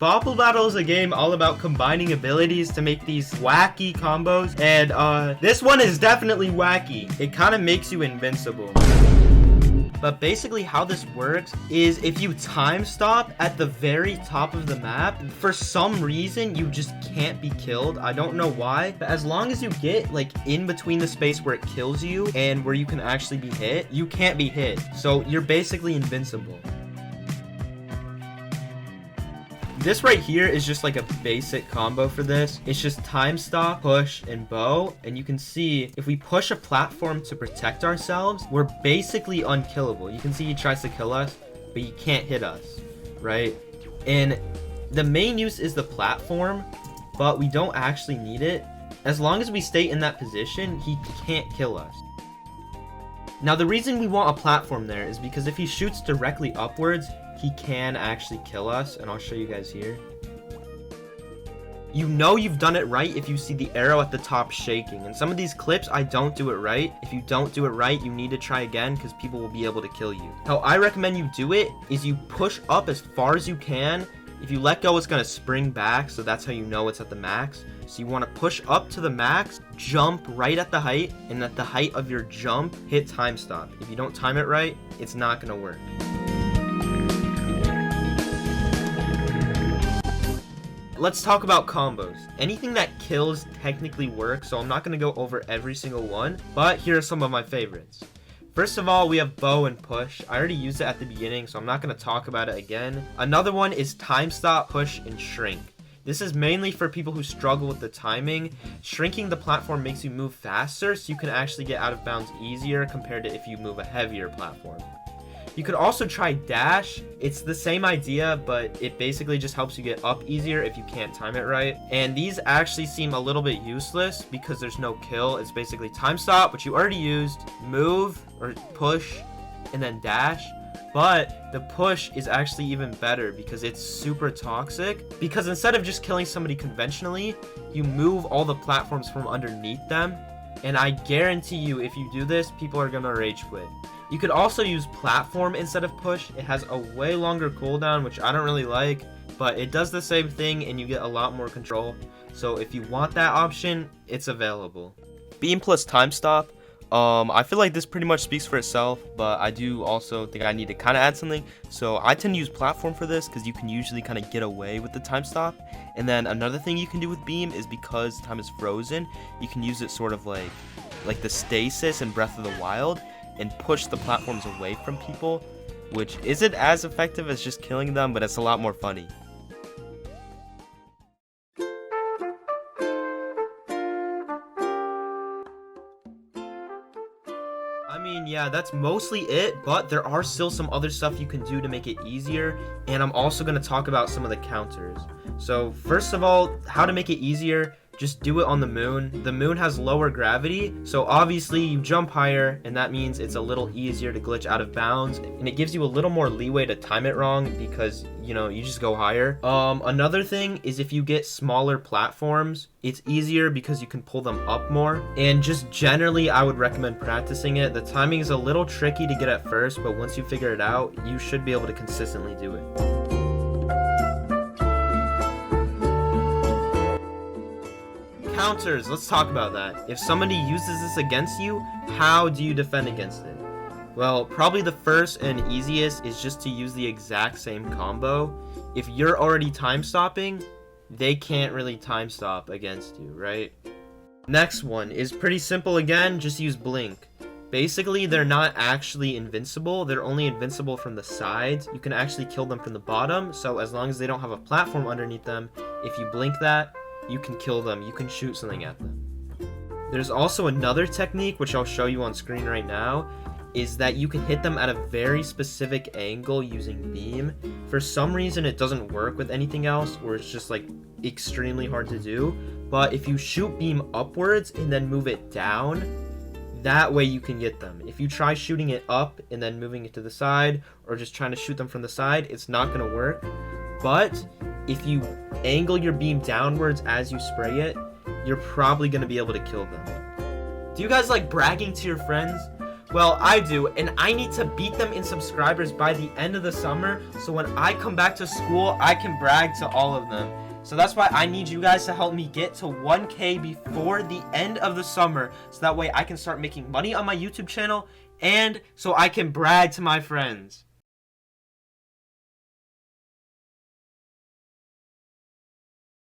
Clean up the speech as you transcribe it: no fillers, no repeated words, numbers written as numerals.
Bopl Battle is a game all about combining abilities to make these wacky combos, and this one is definitely wacky. It kind of makes you invincible. But basically how this works is if you time stop at the very top of the map, for some reason you just can't be killed. I don't know why, but as long as you get like in between the space where it kills you and where you can actually be hit, you can't be hit. So you're basically invincible. This right here is just like a basic combo for this. It's just time stop, push, and bow. And you can see if we push a platform to protect ourselves, we're basically unkillable. You can see he tries to kill us, but he can't hit us, right? And the main use is the platform, but we don't actually need it. As long as we stay in that position, he can't kill us. Now the reason we want a platform there is because if he shoots directly upwards, he can actually kill us, and I'll show you guys here. You know you've done it right if you see the arrow at the top shaking. In some of these clips, I don't do it right. If you don't do it right, you need to try again because people will be able to kill you. How I recommend you do it is you push up as far as you can. If you let go, it's going to spring back, so that's how you know it's at the max. So you want to push up to the max, jump right at the height, and at the height of your jump, hit time stop. If you don't time it right, it's not going to work. Let's talk about combos. Anything that kills technically works, so I'm not going to go over every single one, but here are some of my favorites. First of all, we have bow and push. I already used it at the beginning, so I'm not going to talk about it again. Another one is time stop, push, and shrink. This is mainly for people who struggle with the timing. Shrinking the platform makes you move faster, so you can actually get out of bounds easier compared to if you move a heavier platform. You could also try dash. It's the same idea, but it basically just helps you get up easier if you can't time it right. And these actually seem a little bit useless because there's no kill. It's basically time stop, which you already used, move or push, and then dash. But the push is actually even better because it's super toxic. Because instead of just killing somebody conventionally, you move all the platforms from underneath them. And I guarantee you, if you do this, people are gonna rage quit. You could also use platform instead of push. It has a way longer cooldown, which I don't really like, but it does the same thing and you get a lot more control. So if you want that option, it's available. Beam plus time stop. I feel like this pretty much speaks for itself, but I do also think I need to kind of add something. So I tend to use platform for this because you can usually kind of get away with the time stop. And then another thing you can do with beam is because time is frozen, you can use it sort of like the stasis in Breath of the Wild and push the platforms away from people, which isn't as effective as just killing them, but it's a lot more funny. I mean, yeah, that's mostly it, but there are still some other stuff you can do to make it easier, and I'm also going to talk about some of the counters. So first of all, how to make it easier, just do it on the moon. The moon has lower gravity, so obviously you jump higher, and that means it's a little easier to glitch out of bounds, and it gives you a little more leeway to time it wrong because, you know, you just go higher. Another thing is if you get smaller platforms, it's easier because you can pull them up more, and just generally I would recommend practicing it. The timing is a little tricky to get at first, but once you figure it out, you should be able to consistently do it. Counters, let's talk about that. If somebody uses this against you, how do you defend against it? Well, probably the first and easiest is just to use the exact same combo. If you're already time stopping, they can't really time stop against you, right? Next one is pretty simple again, just use blink. Basically, they're not actually invincible, they're only invincible from the sides. You can actually kill them from the bottom, so as long as they don't have a platform underneath them, if you blink that, you can kill them, you can shoot something at them. There's also another technique, which I'll show you on screen right now, is that you can hit them at a very specific angle using beam. For some reason it doesn't work with anything else, or it's just like extremely hard to do, but if you shoot beam upwards and then move it down, that way you can get them. If you try shooting it up and then moving it to the side, or just trying to shoot them from the side, it's not going to work. But if you angle your beam downwards as you spray it, you're probably going to be able to kill them. Do you guys like bragging to your friends? Well, I do, and I need to beat them in subscribers by the end of the summer, so when I come back to school, I can brag to all of them. So that's why I need you guys to help me get to 1K before the end of the summer, so that way I can start making money on my YouTube channel, and so I can brag to my friends.